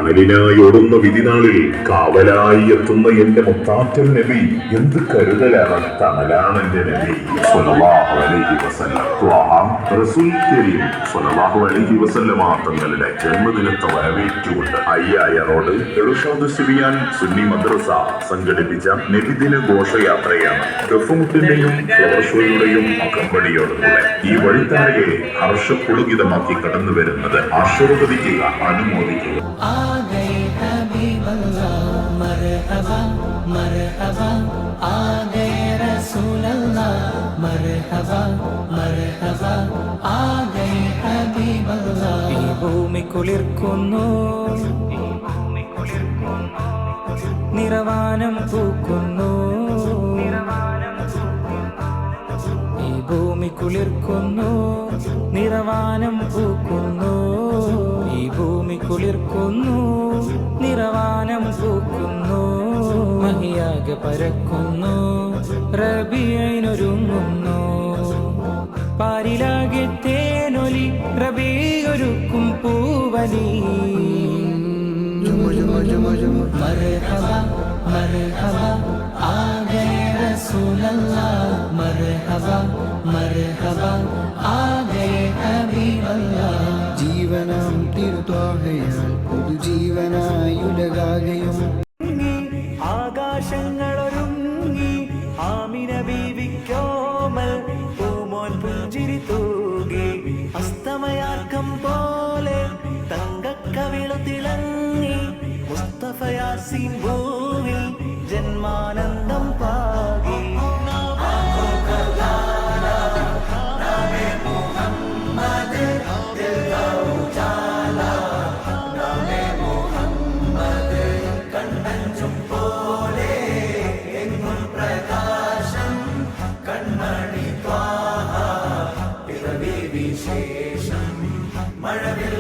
തണലിനായി ഓടുന്ന വിധിനാളിൽ കാവലായി എത്തുന്ന എന്റെ മുത്താറ്റൽ നബി. എന്ത് കരുതലാണ്, തണലാണ് എന്റെ നബി സ്വല്ലല്ലാഹു അലൈഹി വസല്ലം. റസൂൽ കരീം സ്വല്ലല്ലാഹു അലൈഹി വസല്ലം തങ്ങളുടെ ജന്മദിനത്തെ വരവേറ്റുകൊണ്ട് അയ്യായ റോഡ് ഇർഷാദ് സുബിയാൻ സുന്നി മദ്രസ സംഘടിപ്പിച്ച നബിദിന ഘോഷയാത്രയാണ് ഗഫുമുട്ടിന്റെയും ഫ്ലവർ ഷോയുടെയും അകമ്പടിയോടുകൂടെ ഈ വഴിത്താരയെ ഹർഷപുളകിതമാക്കി കടന്നു വരുന്നത് ആശീർവദിക്കുക, അനുമോദിക്കുക. ഭൂമി കുളിർക്കുന്നു, നിറവാനം പൂക്കുന്നു. ഈ ഭൂമി കുളിർക്കുന്നു, നിറവാനം പൂക്കുന്നു. ഈ ഭൂമി കുളിർക്കുന്നു, നിറവാനം പൂക്കുന്നു. മഹിയാകെ പരക്കുന്നു, റബീഇനൊരുങ്ങുന്നു. പാരിലാകെ തേനൊലി, റബീഒരുക്കും പൂവലി. മർഹബ മർഹബ ആ ഗയേ റസൂലല്ലാഹ്. മർഹബ മർഹബ ആ ഗയേ ഹബീബല്ലാഹ്. ജീവനാം തിരുത്വാഹയാൽ പുതുജീവനായുലകാകയും ആകാശങ്ങളൊരുങ്ങി ആമിന ബീവിക്കോമൽ പൂമോൻ പുഞ്ചിരി തൂകി. അസ്തമയാർക്കം പോലെ തങ്കക്കവിളു തിളങ്ങി. മുസ്തഫ യാസീൻ ഭൂവിൽ ജന്മാനന്ദം പാകി. മഴവിൽ